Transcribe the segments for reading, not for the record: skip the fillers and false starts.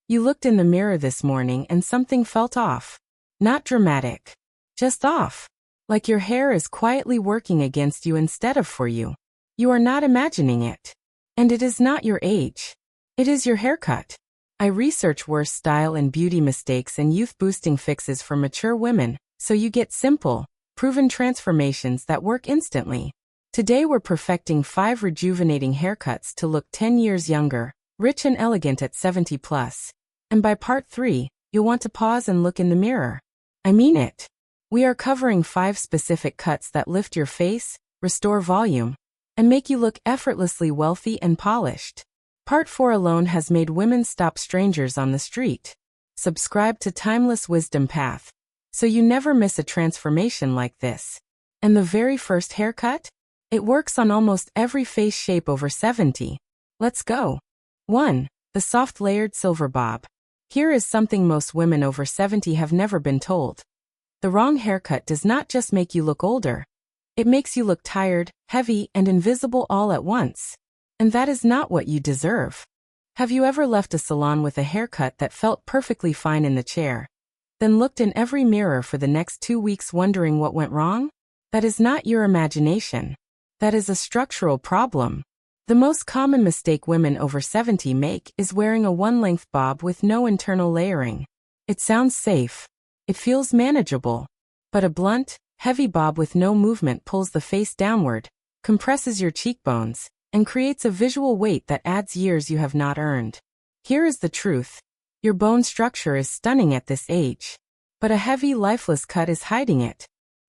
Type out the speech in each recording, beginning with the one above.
You looked in the mirror this morning and something felt off. Not dramatic. Just off. Like your hair is quietly working against you instead of for you. You are not imagining it. And it is not your age. It is your haircut. I research worst style and beauty mistakes and youth-boosting fixes for mature women, so you get simple, proven transformations that work instantly. Today we're perfecting 5 rejuvenating haircuts to look 10 years younger, rich and elegant at 70 plus. And by part 3, you'll want to pause and look in the mirror. I mean it. We are covering 5 specific cuts that lift your face, restore volume, and make you look effortlessly wealthy and polished. Part 4 alone has made women stop strangers on the street. Subscribe to Timeless Wisdom Path, so you never miss a transformation like this. And the very first haircut? It works on almost every face shape over 70. Let's go. 1. The soft layered silver bob. Here is something most women over 70 have never been told. The wrong haircut does not just make you look older. It makes you look tired, heavy, and invisible all at once. And that is not what you deserve. Have you ever left a salon with a haircut that felt perfectly fine in the chair, then looked in every mirror for the next 2 weeks wondering what went wrong? That is not your imagination. That is a structural problem. The most common mistake women over 70 make is wearing a one-length bob with no internal layering. It sounds safe. It feels manageable. But a blunt, heavy bob with no movement pulls the face downward, compresses your cheekbones, and creates a visual weight that adds years you have not earned. Here is the truth. Your bone structure is stunning at this age. But a heavy, lifeless cut is hiding it.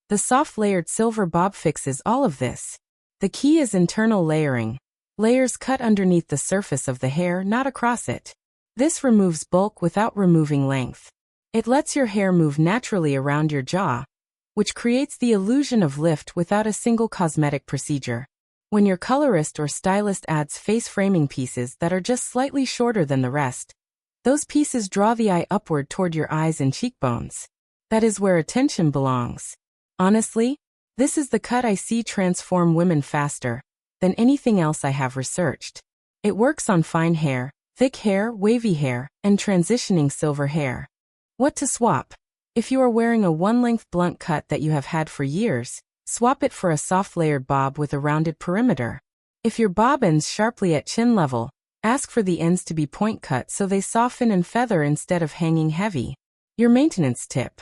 The soft layered silver bob fixes all of this. The key is internal layering. Layers cut underneath the surface of the hair, not across it. This removes bulk without removing length. It lets your hair move naturally around your jaw, which creates the illusion of lift without a single cosmetic procedure. When your colorist or stylist adds face framing pieces that are just slightly shorter than the rest, those pieces draw the eye upward toward your eyes and cheekbones. That is where attention belongs. Honestly, this is the cut I see transform women faster than anything else I have researched. It works on fine hair, thick hair, wavy hair, and transitioning silver hair. What to swap? If you are wearing a one-length blunt cut that you have had for years, swap it for a soft layered bob with a rounded perimeter. If your bob ends sharply at chin level, ask for the ends to be point cut so they soften and feather instead of hanging heavy. Your maintenance tip.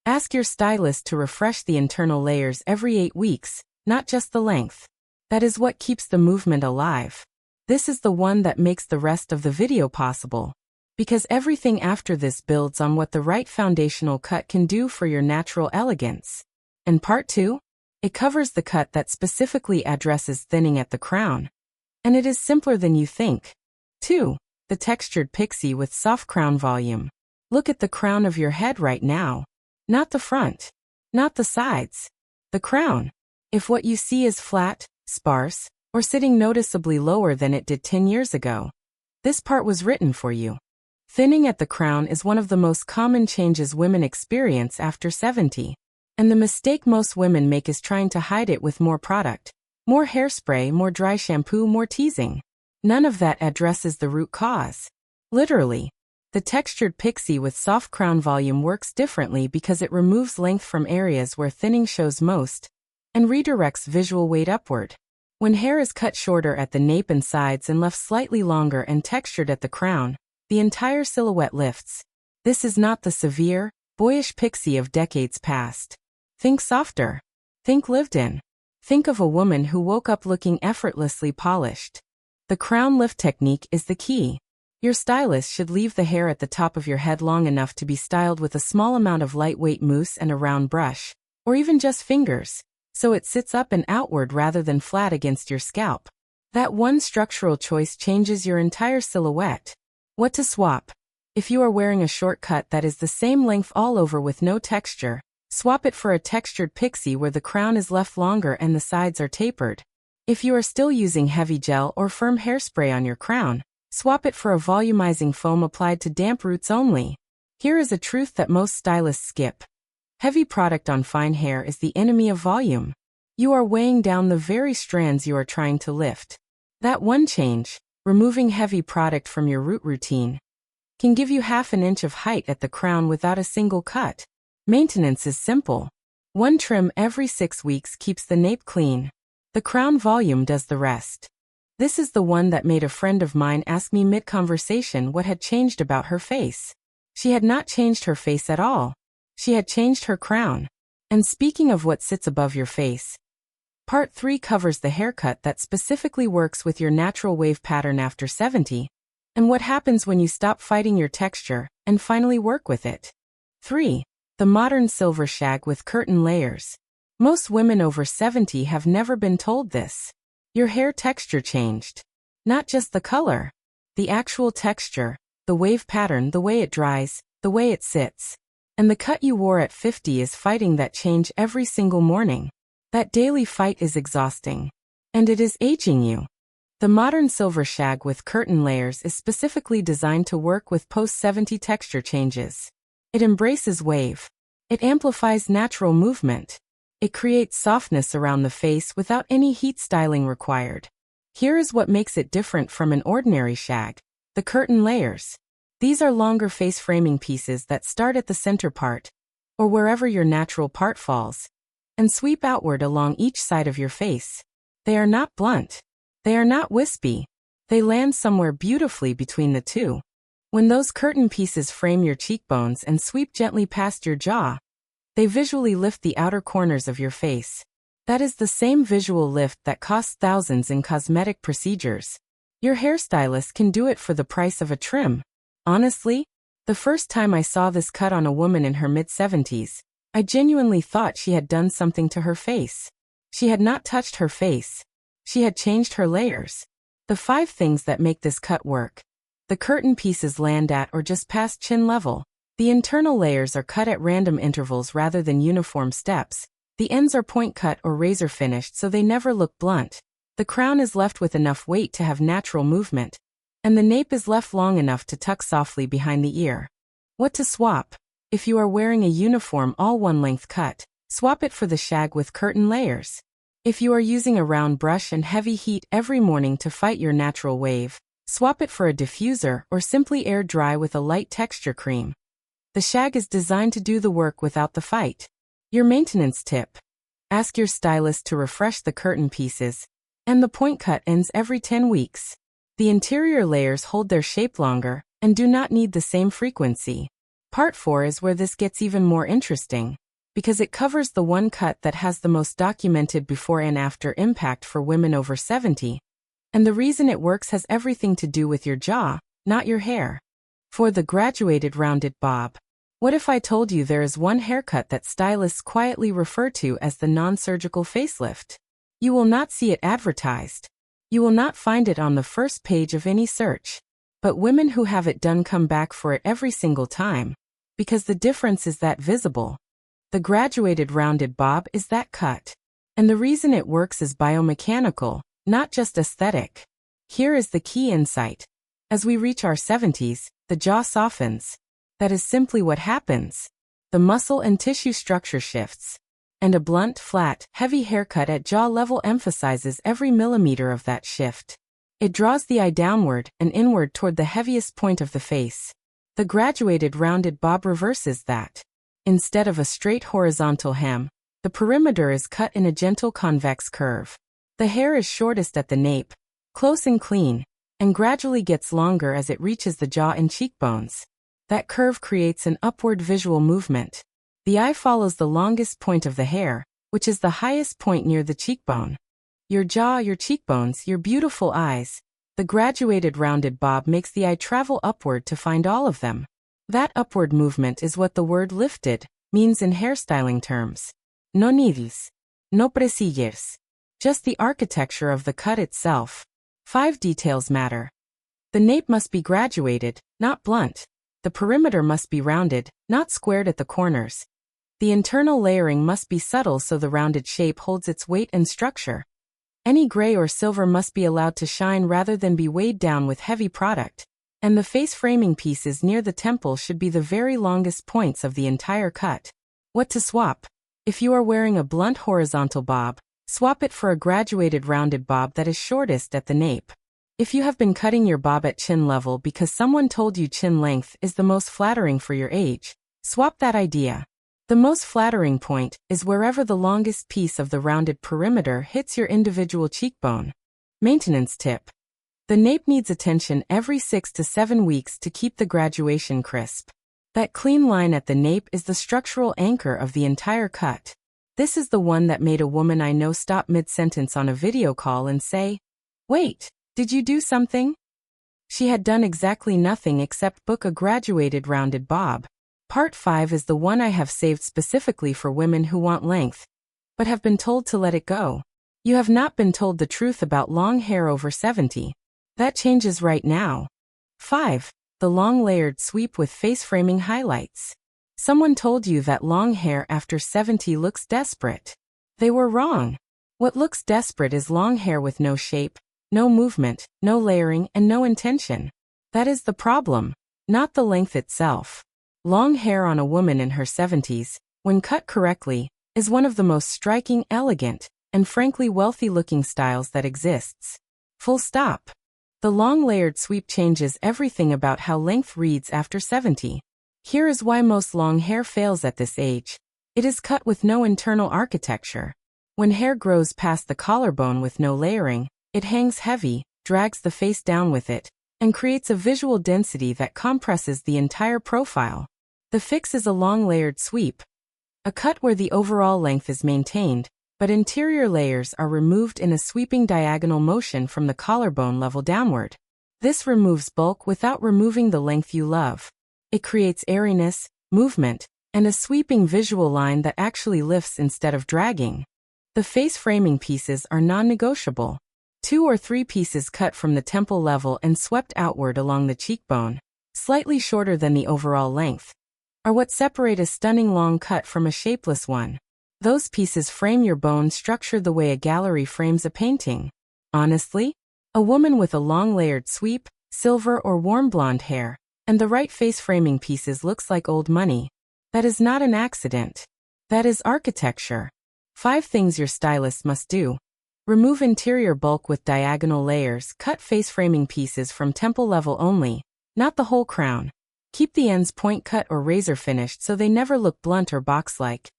Ask your stylist to refresh the internal layers every 8 weeks, not just the length. That is what keeps the movement alive. This is the one that makes the rest of the video possible. Because everything after this builds on what the right foundational cut can do for your natural elegance. And part 2? It covers the cut that specifically addresses thinning at the crown. And it is simpler than you think. 2. The textured pixie with soft crown volume. Look at the crown of your head right now. Not the front. Not the sides. The crown. If what you see is flat, sparse, or sitting noticeably lower than it did 10 years ago, this part was written for you. Thinning at the crown is one of the most common changes women experience after 70. And the mistake most women make is trying to hide it with more product. More hairspray, more dry shampoo, more teasing. None of that addresses the root cause. Literally. The textured pixie with soft crown volume works differently because it removes length from areas where thinning shows most and redirects visual weight upward. When hair is cut shorter at the nape and sides and left slightly longer and textured at the crown, the entire silhouette lifts. This is not the severe, boyish pixie of decades past. Think softer. Think lived in. Think of a woman who woke up looking effortlessly polished. The crown lift technique is the key. Your stylist should leave the hair at the top of your head long enough to be styled with a small amount of lightweight mousse and a round brush, or even just fingers, so it sits up and outward rather than flat against your scalp. That one structural choice changes your entire silhouette. What to swap? If you are wearing a short cut that is the same length all over with no texture, swap it for a textured pixie where the crown is left longer and the sides are tapered. If you are still using heavy gel or firm hairspray on your crown, swap it for a volumizing foam applied to damp roots only. Here is a truth that most stylists skip. Heavy product on fine hair is the enemy of volume. You are weighing down the very strands you are trying to lift. That one change, removing heavy product from your root routine, can give you half an inch of height at the crown without a single cut. Maintenance is simple. One trim every 6 weeks keeps the nape clean. The crown volume does the rest. This is the one that made a friend of mine ask me mid-conversation what had changed about her face. She had not changed her face at all. She had changed her crown. And speaking of what sits above your face, Part 3 covers the haircut that specifically works with your natural wave pattern after 70, and what happens when you stop fighting your texture and finally work with it. 3. The modern silver shag with curtain layers. Most women over 70 have never been told this. Your hair texture changed. Not just the color. The actual texture, the wave pattern, the way it dries, the way it sits. And the cut you wore at 50 is fighting that change every single morning. That daily fight is exhausting. And it is aging you. The modern silver shag with curtain layers is specifically designed to work with post-70 texture changes. It embraces wave. It amplifies natural movement. It creates softness around the face without any heat styling required. Here is what makes it different from an ordinary shag. The curtain layers. These are longer face framing pieces that start at the center part, or wherever your natural part falls, and sweep outward along each side of your face. They are not blunt. They are not wispy. They land somewhere beautifully between the two. When those curtain pieces frame your cheekbones and sweep gently past your jaw, they visually lift the outer corners of your face. That is the same visual lift that costs thousands in cosmetic procedures. Your hairstylist can do it for the price of a trim. Honestly, the first time I saw this cut on a woman in her mid-70s, I genuinely thought she had done something to her face. She had not touched her face. She had changed her layers. The 5 things that make this cut work. The curtain pieces land at or just past chin level. The internal layers are cut at random intervals rather than uniform steps. The ends are point cut or razor finished so they never look blunt. The crown is left with enough weight to have natural movement. And the nape is left long enough to tuck softly behind the ear. What to swap? If you are wearing a uniform all one-length cut, swap it for the shag with curtain layers. If you are using a round brush and heavy heat every morning to fight your natural wave, swap it for a diffuser or simply air dry with a light texture cream. The shag is designed to do the work without the fight. Your maintenance tip. Ask your stylist to refresh the curtain pieces, and the point cut ends every 10 weeks. The interior layers hold their shape longer and do not need the same frequency. Part 4 is where this gets even more interesting, because it covers the one cut that has the most documented before and after impact for women over 70. And the reason it works has everything to do with your jaw, not your hair. For the graduated rounded bob. What if I told you there is one haircut that stylists quietly refer to as the non-surgical facelift? You will not see it advertised. You will not find it on the first page of any search. But women who have it done come back for it every single time. Because the difference is that visible. The graduated rounded bob is that cut. And the reason it works is biomechanical, not just aesthetic. Here is the key insight. As we reach our 70s, the jaw softens. That is simply what happens. The muscle and tissue structure shifts. And a blunt, flat, heavy haircut at jaw level emphasizes every millimeter of that shift. It draws the eye downward and inward toward the heaviest point of the face. The graduated rounded bob reverses that. Instead of a straight horizontal hem, the perimeter is cut in a gentle convex curve. The hair is shortest at the nape, close and clean, and gradually gets longer as it reaches the jaw and cheekbones. That curve creates an upward visual movement. The eye follows the longest point of the hair, which is the highest point near the cheekbone. Your jaw, your cheekbones, your beautiful eyes. The graduated rounded bob makes the eye travel upward to find all of them. That upward movement is what the word lifted means in hairstyling terms. No needles. No presillas. Just the architecture of the cut itself. 5 details matter. The nape must be graduated, not blunt. The perimeter must be rounded, not squared at the corners. The internal layering must be subtle so the rounded shape holds its weight and structure. Any gray or silver must be allowed to shine rather than be weighed down with heavy product. And the face framing pieces near the temple should be the very longest points of the entire cut. What to swap? If you are wearing a blunt horizontal bob, swap it for a graduated rounded bob that is shortest at the nape. If you have been cutting your bob at chin level because someone told you chin length is the most flattering for your age, swap that idea. The most flattering point is wherever the longest piece of the rounded perimeter hits your individual cheekbone. Maintenance tip. The nape needs attention every 6 to 7 weeks to keep the graduation crisp. That clean line at the nape is the structural anchor of the entire cut. This is the one that made a woman I know stop mid-sentence on a video call and say, "Wait, did you do something?" She had done exactly nothing except book a graduated rounded bob. Part 5 is the one I have saved specifically for women who want length, but have been told to let it go. You have not been told the truth about long hair over 70. That changes right now. 5. The long layered sweep with face framing highlights. Someone told you that long hair after 70 looks desperate. They were wrong. What looks desperate is long hair with no shape, no movement, no layering, and no intention. That is the problem, not the length itself. Long hair on a woman in her 70s, when cut correctly, is one of the most striking, elegant, and frankly wealthy-looking styles that exists. Full stop. The long layered sweep changes everything about how length reads after 70. Here is why most long hair fails at this age. It is cut with no internal architecture. When hair grows past the collarbone with no layering, it hangs heavy, drags the face down with it, and creates a visual density that compresses the entire profile. The fix is a long layered sweep. A cut where the overall length is maintained, but interior layers are removed in a sweeping diagonal motion from the collarbone level downward. This removes bulk without removing the length you love. It creates airiness, movement, and a sweeping visual line that actually lifts instead of dragging. The face framing pieces are non-negotiable. 2 or 3 pieces cut from the temple level and swept outward along the cheekbone, slightly shorter than the overall length, are what separate a stunning long cut from a shapeless one. Those pieces frame your bone structure the way a gallery frames a painting. Honestly, a woman with a long layered sweep, silver or warm blonde hair, and the right face framing pieces looks like old money. That is not an accident. That is architecture. 5 things your stylist must do. Remove interior bulk with diagonal layers. Cut face framing pieces from temple level only, not the whole crown. Keep the ends point cut or razor finished so they never look blunt or box-like.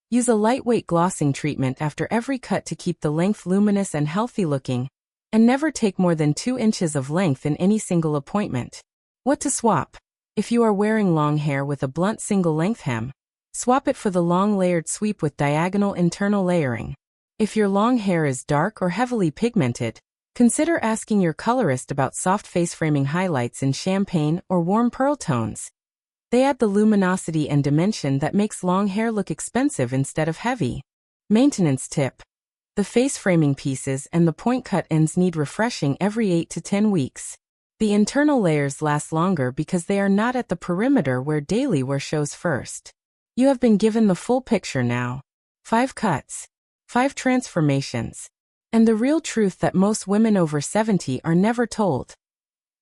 Use a lightweight glossing treatment after every cut to keep the length luminous and healthy looking, and never take more than 2 inches of length in any single appointment. What to swap? If you are wearing long hair with a blunt single-length hem, swap it for the long layered sweep with diagonal internal layering. If your long hair is dark or heavily pigmented, consider asking your colorist about soft face framing highlights in champagne or warm pearl tones. They add the luminosity and dimension that makes long hair look expensive instead of heavy. Maintenance tip. The face framing pieces and the point cut ends need refreshing every 8 to 10 weeks. The internal layers last longer because they are not at the perimeter where daily wear shows first. You have been given the full picture now. 5 cuts, 5 transformations, and the real truth that most women over 70 are never told.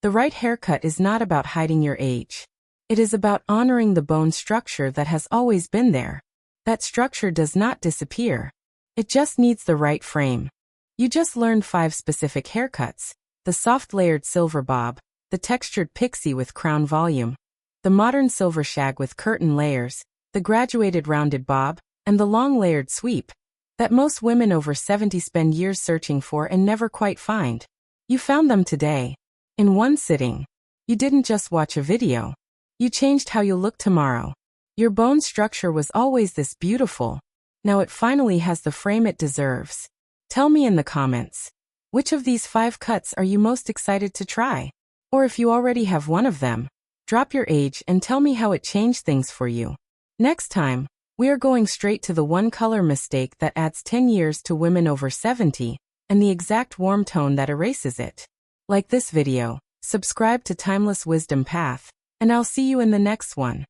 The right haircut is not about hiding your age. It is about honoring the bone structure that has always been there. That structure does not disappear. It just needs the right frame. You just learned 5 specific haircuts: the soft layered silver bob, the textured pixie with crown volume, the modern silver shag with curtain layers, the graduated rounded bob, and the long layered sweep that most women over 70 spend years searching for and never quite find. You found them today. In one sitting. You didn't just watch a video. You changed how you look tomorrow. Your bone structure was always this beautiful. Now it finally has the frame it deserves. Tell me in the comments, which of these 5 cuts are you most excited to try? Or if you already have one of them, drop your age and tell me how it changed things for you. Next time, we are going straight to the one color mistake that adds 10 years to women over 70, and the exact warm tone that erases it. Like this video, subscribe to Timeless Wisdom Path, and I'll see you in the next one.